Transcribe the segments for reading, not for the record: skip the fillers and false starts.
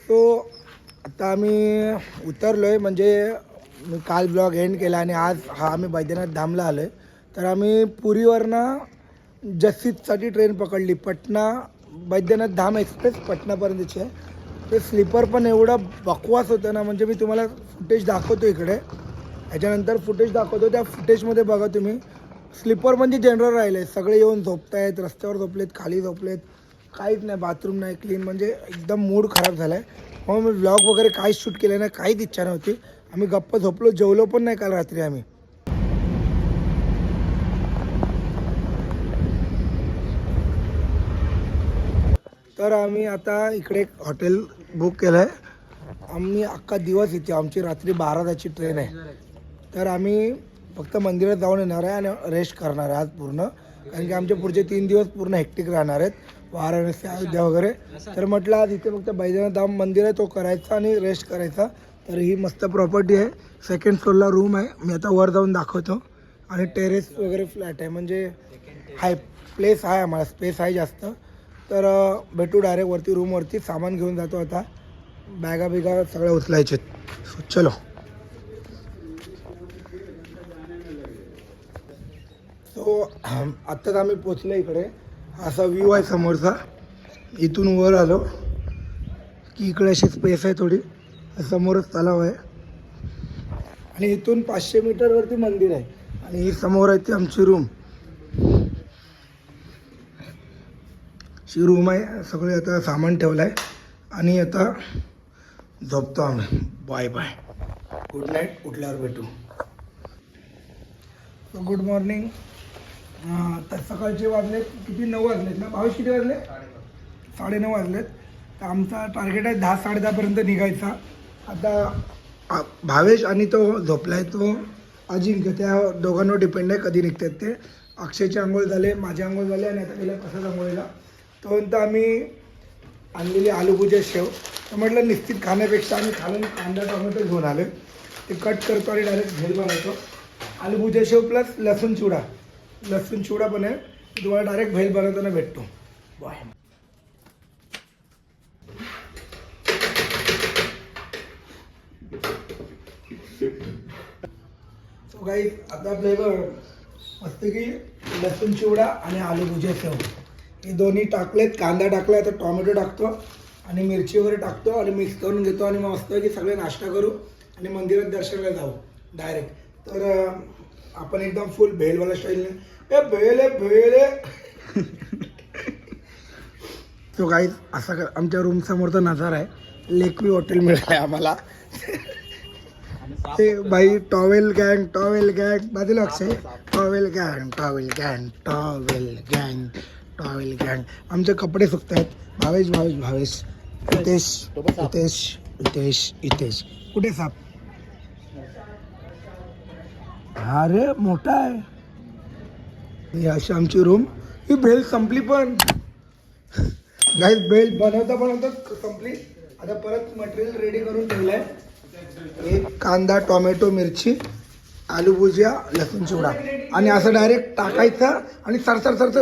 So आता आम्ही उतरलोय, म्हणजे मी काल ब्लॉग एंड केला आणि आज आम्ही बैद्यनाथ धामला आलो आहे. तर आम्ही पुरीवरनं जस्सीतसाठी ट्रेन पकडली. पटना बैद्यनाथ धाम एक्सप्रेस पटनापर्यंतची आहे. ते स्लीपर पण एवढं बकवास होतं ना, म्हणजे मी तुम्हाला फुटेज दाखवतो इकडे, याच्यानंतर फुटेज दाखवतो. त्या फुटेजमध्ये बघा तुम्ही, स्लीपर म्हणजे जनरल राहिले, सगळे येऊन झोपत आहेत, रस्त्यावर झोपलेत, खाली झोपलेत, काहीच नाही, बाथरूम नाही क्लीन, म्हणजे एकदम मूड खराब झाला आहे. मग मी व्लॉग वगैरे काहीच शूट केलं नाही, काहीच इच्छा नव्हती. आम्ही गप्प झोपलो, जेवलो पण नाही काल रात्री आम्ही. तर आम्ही आता इकडे एक हॉटेल बुक केलं आहे. आम्ही अख्खा दिवस इथे, आमची रात्री 12ची ट्रेन आहे. तर आम्ही फक्त मंदिरात जाऊन येणार आहे आणि रेस्ट करणार आहे आज पूर्ण, कारण की आमचे पुढचे 3 दिवस पूर्ण हेक्टिक राहणार आहेत, वाराणसी, अयोध्या वगैरे. तर म्हटलं आज इथे फक्त बैद्यनाथ धाम मंदिर आहे, तो करायचा आणि रेस्ट करायचा. तर ही मस्त प्रॉपर्टी आहे, 2nd फ्लोअरला रूम आहे. मी आता वर जाऊन दाखवतो. आणि टेरेस वगैरे फ्लॅट आहे, म्हणजे हाय प्लेस आहे, आम्हाला स्पेस आहे जास्त. तर भेटू डायरेक्ट वरती रूमवरती. सामान घेऊन जातो आता, बॅगा बिगा सगळ्या उचलायचे. चलो. सो आत्ताच आम्ही पोचलो इकडे. असा व्ह्यू आहे समोरचा. इथून वर आलो की इकडे अशी स्पेस आहे थोडी, समोरच तलाव आहे आणि इथून 500 मीटरवरती मंदिर आहे. आणि ही समोर आहे ती आमची रूम. ही रूम आहे, सगळे आता सामान ठेवलं आहे आणि आता झोपतो आम्ही. बाय बाय, गुड नाईट, उठल्यावर भेटू. Good morning. तर सकाळचे वाजले किती, 9 वाजलेत ना भावेश? किती वाजले? 9:30 वाजलेत. तर आमचा टार्गेट आहे 10-10:30पर्यंत निघायचा. आता भावेश आणि तो झोपला आहे, तो अजिंक्य, त्या दोघांवर डिपेंड आहे कधी निघतात ते. अक्षयची आंघोळ झाले, माझी आंघोळ झाली आणि आता गेला कसाच आंघोळीला. तोपर्यंत आम्ही आणलेली आलूभुजिया शेव, तर म्हटलं निश्चित खाण्यापेक्षा आम्ही खालून कांदा टोमॅटो घेऊन आलो, ते कट करतो आणि डायरेक्ट भेल बनवतो. आलूभुजिया शेव प्लस लसूण चिवडा, लसूण चिवडा पण आहे. तुम्हाला डायरेक्ट भेल बनवताना भेटतो. बाय. सो गाईस, आता फ्लेवर मस्त की लसूण चिवडा आणि आलूभुजिया शेव हे दोन्ही टाकलेत. कांदा टाकला, आता टोमॅटो टाकतो आणि मिरची वगैरे टाकतो आणि मिक्स करून घेतो आणि मग मस्त की सगळे नाश्ता करू आणि मंदिरात दर्शनाला जाऊ डायरेक्ट. तर आपण एकदम फुल भेलवाला स्टाईलने, भेल आहे भेल आहे. तो गाईज असा आमच्या रूम समोरचा नजारा आहे. लेकवी हॉटेल मिळालं आहे आम्हाला. ते बाई टॉवेल गँग बाजूला अक्षय, टॉवेल गँग टॉवेल गँग. आमचे कपडे सुकत आहेत. भावेश इथेश कुठे साप? अरे मोठा आहे. ही अशी आमची रूम. ही भेल संपली पण गाईज, भेल बनवता संपली. आता परत मटेरियल रेडी करून ठेवलं आहे. एक कांदा, टोमॅटो, मिरची, आलू भुजिया, लसूण चिवडा आणि असं डायरेक्ट टाकायचं आणि सरसर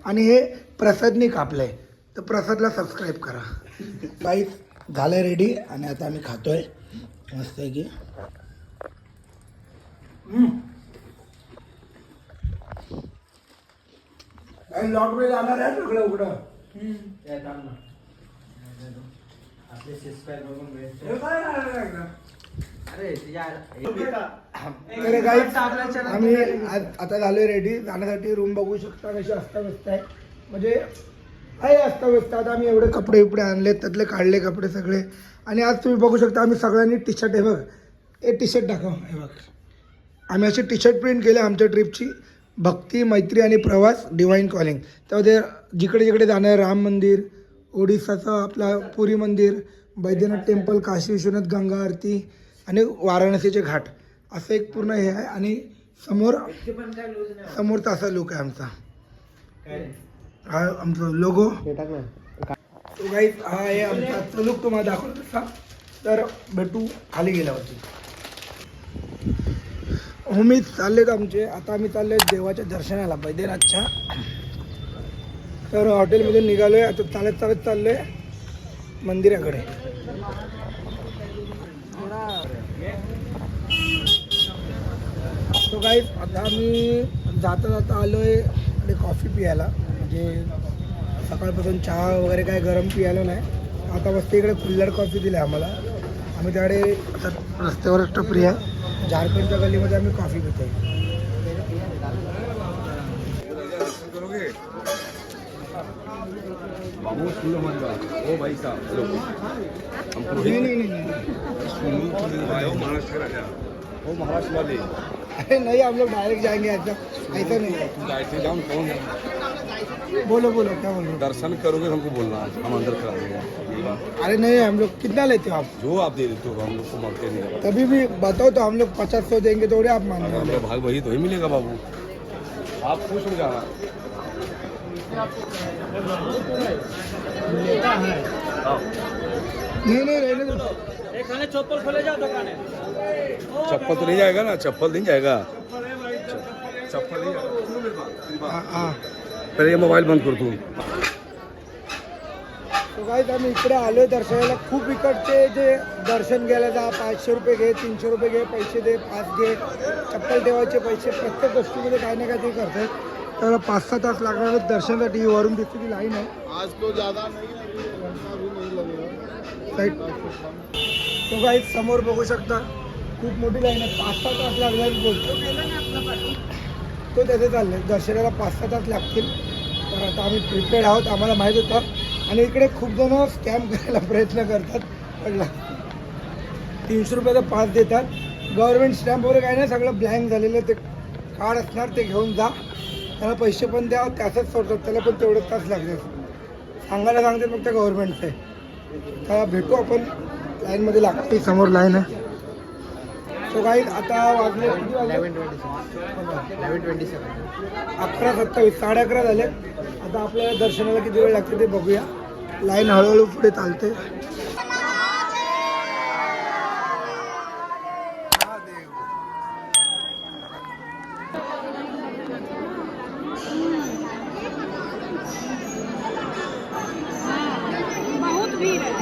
आणि हे प्रसादनी कापलंय. तर प्रसादला सबस्क्राईब करा. गाईज झालंय रेडी आणि आता आम्ही खातोय मस्त आहे की. लॉट वे जाणार आहे सगळं उघडं. आम्ही आता झालोय रेडी जाण्यासाठी. रूम बघू शकता कशी अस्ताव्यस्त आहे, म्हणजे आहे अस्ताव्यस्त. आता आम्ही एवढे कपडे बिपडे आणले, त्यातले काढले कपडे सगळे. आणि आज तुम्ही बघू शकता आम्ही सगळ्यांनी टी शर्ट, हे बघ, हे टी शर्ट दाखव, हे बघ, आम्ही अशी टी शर्ट प्रिंट केले आमच्या ट्रिपची. भक्ती, मैत्री आणि प्रवास, डिवाइन कॉलिंग. त्यामध्ये जिकडे जिकडे जाणार, राम मंदिर, ओडिसाचं आपला पुरी मंदिर, बैद्यनाथ टेम्पल, काशी विश्वनाथ, गंगा आरती आणि वाराणसीचे घाट, असं एक पूर्ण हे आहे. आणि समोरचा असा लुक आहे आमचा, हा आमचा लोगो. तो गाईज हा आहे आमचा लुक, तुम्हाला दाखवतो तसा. तर भेटू खाली गेल्यावरती. होमी चाललेत आमचे. आता आम्ही चाललोय देवाच्या दर्शनाला बैद्यनाथच्या. तर हॉटेलमधून निघालोय, आता चालत चालत चाललोय मंदिराकडे. तो काही आता आम्ही जाता जाता आलोय इकडे कॉफी पियाला. म्हणजे सकाळपासून चहा वगैरे काय गरम पियालो नाही. आता मस्त इकडे कुल्हड कॉफी दिली आम्हाला. आम्ही त्याकडे आता रस्त्यावरच टपरी आहे, झारखंडच्या गल्लीमध्ये आम्ही कॉफी पितो. महाराष्ट्र वाले अरे नहीं, हम लोग डायरेक्ट जाएंगे, ऐसा ऐसा नहीं है. जाए जाऊँ कौन बोलो बोलो क्या बोल रहे हो? दर्शन करोगे हमको बोलना, हम अंदर करा देंगे. अरे नहीं, हम लोग कितना लेते हो आप? जो आप दे देते हो हम लोग को मांगते नहीं. तभी भी बताओ तो, हम लोग 50-100 देंगे थोड़े आप मान अगर हमारा भाग वही तो ही मिलेगा बाबू. आप खुश हो जाना. नहीं नहीं रहने दो. चप्पल खोले जाओ दुकान. चप्पल तो नहीं जाएगा ना, चप्पल नहीं जाएगा, चप्पल नहीं जाएगा. हाँ. पहले ये मोबाईल बंद कर तू. तो गाईज आम्ही इकडे आलोय दर्शनाला. खूप इकडचे जे दर्शन घ्यायला जा, 500 रुपये घे, 300 रुपये घे, पैसे दे, पास घे, चप्पल ठेवायचे पैसे, प्रत्येक गोष्टीमध्ये काही ना काही ते करतात. तर 5-6 तास लागणार आहेत दर्शनासाठी. वरून दिसते की लाईन आहे आज तो ज़्यादा नहीं है, घंटा भी नहीं लगेगा. साईड. तो गाईज समोर बघू शकता खूप मोठी लाईन आहे. 5-6 तास लागणार बोलतो तो. त्याचे चालले दर्शनाला 5-6 तास लागतील. तर आता आम्ही प्रिपेअर्ड आहोत, आम्हाला माहीत होतं. आणि इकडे खूप जण स्कॅम करायला प्रयत्न करतात. पण 300 रुपयाचा पास देतात. गव्हर्नमेंट स्टॅम्प वगैरे काय नाही, सगळं ब्लँक झालेलं. ते कार्ड असणार ते घेऊन जा, त्याला पैसे पण द्या, त्यातच सोडतात. त्याला पण तेवढंच तास लागले सांगायला सांगते फक्त गव्हर्नमेंटचं आहे. तर भेटू आपण लाईनमध्ये. लागते समोर लाईन आहे. सो काही आता वाजले 11:27, 11:30 झाले. आता आपल्याला दर्शनाला किती वेळ लागते ते बघूया. लाईन हळूहळू पुढे चालते. बहुत भीड़ है.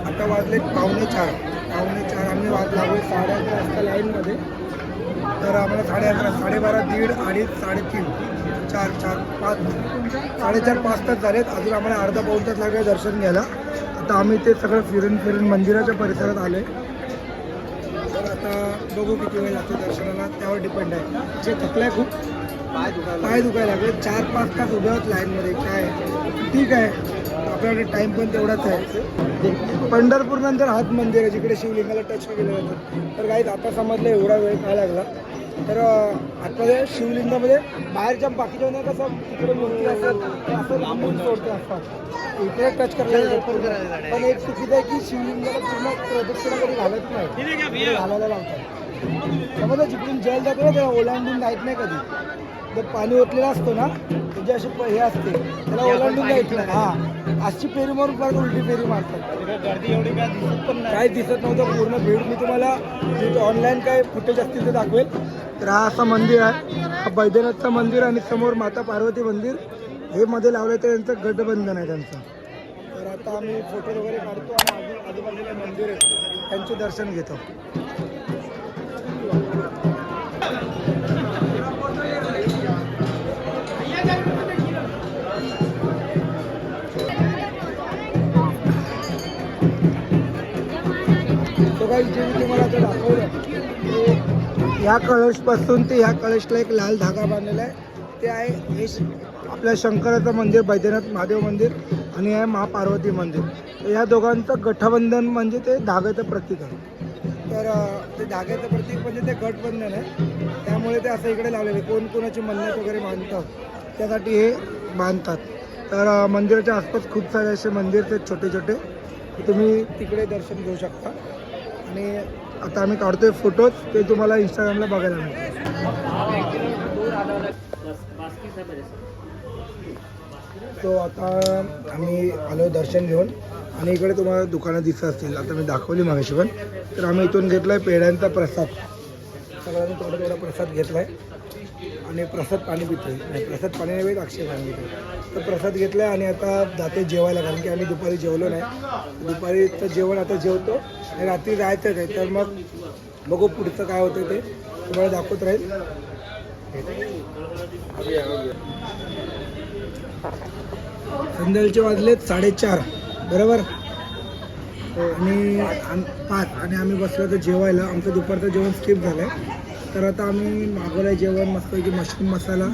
आता वाजले 3:45. आम्ही लागलो 11:30 वाजता लाईनमध्ये. तर आम्हाला 11:30, 12:30, 1:30, 2:30, 3:30, 4, 5, 4:30 तास झालेत. अजून आम्हाला अर्धा-पाऊण तास लागला दर्शन घ्यायला. आता आम्ही ते सगळं फिरून मंदिराच्या परिसरात आलो आहे. तर आता बघू किती वेळ लागतो दर्शनाला, त्यावर डिपेंड आहे. जे थकलाय खूप, पाय दुखायला लागले. 4-5 तास उभे आहोत लाईनमध्ये. काय ठीक आहे, आपल्याकडे टाईम पण तेवढाच आहे. पंढरपूर नंतर हाच मंदिर आहे जिकडे शिवलिंगाला टच केलं जातं. तर काहीच आता समजलं एवढा वेळ काय लागला. तर आतमध्ये शिवलिंगामध्ये बाहेरच्या बाकीच्या नाही कसं तिकडे मूर्ती असतात ते असं लांबून सोडते असतात, इकडे टच करायला. पण एक चुकीचं आहे की शिवलिंगाला पूर्ण प्रदक्षिणा कधी घालत नाही, घालायला लावतात. समजा जिकडून जल जातो ना त्याला ओलांडून जायत नाही कधी. जर पाणी ओतलेला असतो ना म्हणजे अशी हे असते त्याला ओलांडून जायचं नाही. हां, अशी फेरी मारून परत उलटी फेरी मारतात. गर्दी एवढी काय दिसत पण नाही. काय दिसत नव्हतं पूर्ण भीड. मी तुम्हाला ऑनलाईन काय फुटेज असतील ते दाखवेल. तर हा असं मंदिर आहे, हा बैद्यनाथचं मंदिर. आणि समोर माता पार्वती मंदिर हे मध्ये लावलं तर त्यांचं गठबंधन आहे त्यांचं. तर आता आम्ही फोटो वगैरे काढतो आणि आजूबाजूला मंदिर आहे त्यांचे दर्शन घेतो. तो काही जे मी तुम्हाला आता दाखवलं ह्या कळशपासून ते ह्या कळशला एक लाल धागा बांधलेला आहे. ते आहे हे आपल्या शंकराचं मंदिर, बैद्यनाथ महादेव मंदिर, आणि आहे महापार्वती मंदिर. तर या दोघांचं गठबंधन म्हणजे ते धाग्याचं प्रतीक आहे. तर ते धाग्याचं प्रतीक म्हणजे ते गठबंधन आहे. त्यामुळे ते असं इकडे लावलेले. कोण कोणाची मन्नत वगैरे मानतात त्यासाठी हे बांधतात. तर मंदिराच्या आसपास खूप सारे असे मंदिर आहेत छोटे छोटे. तुम्ही तिकडे दर्शन घेऊ शकता. आणि आता आम्ही काढतोय फोटोज, ते तुम्हाला इंस्टाग्रामला बघायला मिळतील. तो आता आम्ही आलो दर्शन घेऊन आणि इकडे तुम्हाला दुकानं दिसत असतील, आता मी दाखवली मागाशी पण. तर आम्ही इथून घेतला आहे पेढ्यांचा प्रसाद. सगळ्यांनी थोडा थोडा प्रसाद घेतला आहे आणि प्रसाद पाणी पितो आहे. प्रसाद पाणी नाही पित, अक्षय पाणी पितो. तर प्रसाद घेतला आहे आणि आता जाते जेवायला, कारण की आम्ही दुपारी जेवलो नाही. दुपारीचं जेवण आता जेवतो आणि रात्री जायचंच आहे. तर मग बघू पुढचं काय होतं ते तुम्हाला दाखवत राहील. संध्याकाळचे वाजलेत 4:30 बरोबर, आणि 5 आणि आम्ही बसलो तर जेवायला. आमचं दुपारचं जेवण स्किप झालं आहे. तर आता आम्ही मागवलं आहे जेवण मस्तपैकी मशरूम मसाला,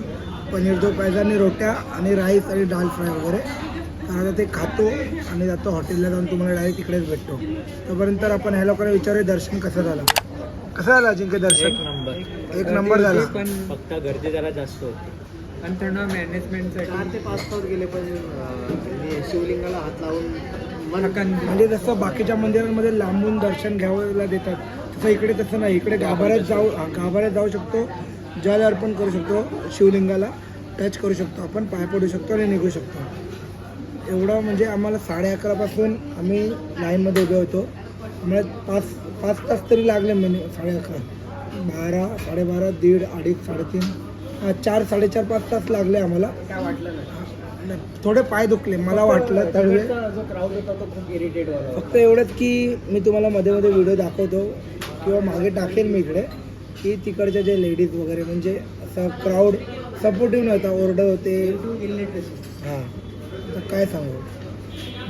पनीर दो पायजा आणि रोट्या आणि राईस आणि दाल फ्राय वगैरे. तर आता ते खातो आणि जातो हॉटेलला, जाऊन तुम्हाला डायरेक्ट तिकडेच भेटतो. तोपर्यंत आपण ह्या लोकांना विचारूया दर्शन कसं झालं. कसं झालं अजिंक्य दर्शन? एक नंबर झाला. पण फक्त गर्दी जरा जास्त होती आणि त्यांना मॅनेजमेंटसाठी 4 ते 5 तास गेले पाहिजे शिवलिंगाला हात लावून. म्हणजे जसं बाकीच्या मंदिरांमध्ये लांबून दर्शन घ्यायला देतात, तसं इकडे तसं नाही. इकडे गाभाऱ्यात जाऊ शकतो, जल अर्पण करू शकतो, शिवलिंगाला टच करू शकतो, आपण पाय पडू शकतो आणि निघू शकतो. एवढं म्हणजे आम्हाला 11:30 आम्ही लाईनमध्ये उभे होतो. आम्हाला 5 तास तरी लागले, म्हणजे 11:30, 12, 12:30, 1:30, 2:30, 3:30, 4, 4.5, 5 तास लागले आम्हाला. काय वाटलं नाही. थोडे पाय दुखले मला वाटलं तळवे. जो क्राऊड होता तो खूप इरिटेट होता. फक्त एवढंच की मी तुम्हाला मध्ये मध्ये व्हिडिओ दाखवतो किंवा मागे टाकेल मी इकडे, की तिकडचे जे लेडीज वगैरे म्हणजे असं क्राऊड सपोर्टिव्ह नव्हता, ओरडत होते. हां, तर काय सांगू,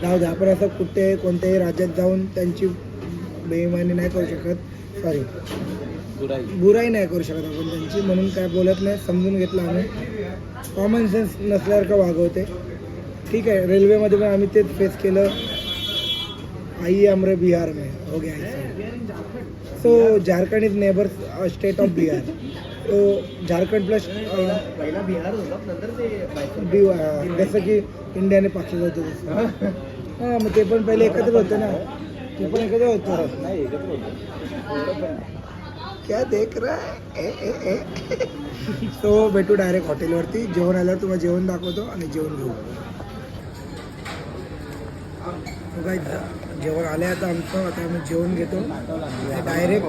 जाऊ द्या. आपण असं कुठे कोणत्याही राज्यात जाऊन त्यांची बेईमानी नाही करू शकत, सॉरी बुराई नाही करू शकत आपण त्यांची, म्हणून काय बोलत नाही. समजून घेतलं आम्ही. कॉमन सेन्स नसल्यासारखं वागवते. ठीक आहे, रेल्वेमध्ये पण आम्ही तेच फेस केलं. आई हमरे बिहार में हो गया so Jharkhand is neighbour state of Bihar. तो झारखंड प्लस पहिला बिहार होता, नंतर ते जसं की इंडिया आणि पाकिस्तान होतं तसं. हां, मग ते पण पहिले एकत्र होतं ना, ते पण एकत्र होतं. नाही एकत्र होतं. क्या देख रहा है. तो भेटू डायरेक्ट हॉटेलवरती. जेवण आल्यावर तुम्हाला जेवण दाखवतो आणि जेवण घेऊ. काय जेवण आलं आहे आता आमचं. आता आम्ही जेवण घेतो, डायरेक्ट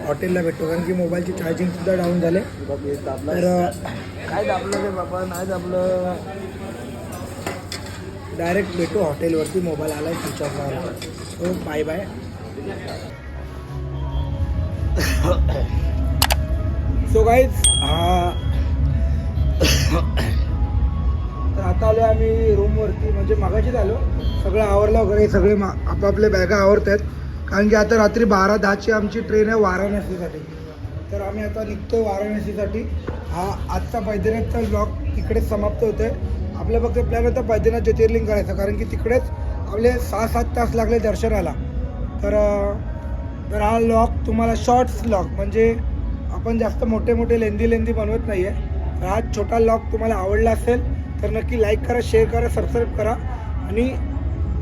हॉटेलला भेटतो, कारण की मोबाईलची चार्जिंगसुद्धा डाऊन झाले. तर काय दाबलं रे बाबा, नाही दाबलं. डायरेक्ट भेटू हॉटेलवरती. मोबाईल आला आहे स्विच ऑफ व्हायला. So bye bye. So guys, तर आता आलो आम्ही रूमवरती, म्हणजे मागाशीच आलो. सगळं आवरलं वगैरे, सगळे आपापल्या बॅगा आवरत आहेत, कारण की आता रात्री 12:10ची आमची ट्रेन आहे वाराणसीसाठी. तर आम्ही आता निघतोय वाराणसीसाठी. हा आजचा बैद्यनाथचा ब्लॉग इकडेच समाप्त होतो आहे. आपला फक्त प्लॅन होता बैद्यनाथ ज्योतिर्लिंग करायचा, कारण की तिकडेच आपले 6-7 तास लागले दर्शनाला. तर हा व्लॉग तुम्हाला शॉर्ट्स व्लॉग, म्हणजे आपण जास्त मोठे लेंदी बनवत नाही आहे. हा छोटा व्लॉग तुम्हाला आवडला असेल तर नक्की लाईक करा, शेअर करा, सबस्क्राईब करा आणि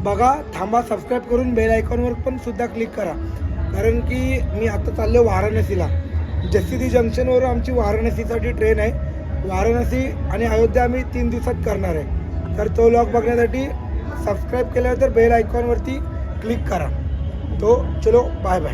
बघा. थांबा, सबस्क्राईब करून बेल आयकॉनवर पण सुद्धा क्लिक करा, कारण की मी आता चाललो वाराणसीला. जसीदी जंक्शनवर आमची वाराणसीसाठी ट्रेन आहे. वाराणसी आणि अयोध्या आम्ही 3 दिवसात करणार आहे. तर तो व्लॉग बघण्यासाठी सबस्क्राईब केल्यानंतर बेल आयकॉनवरती क्लिक करा. तो चलो बाय बाय.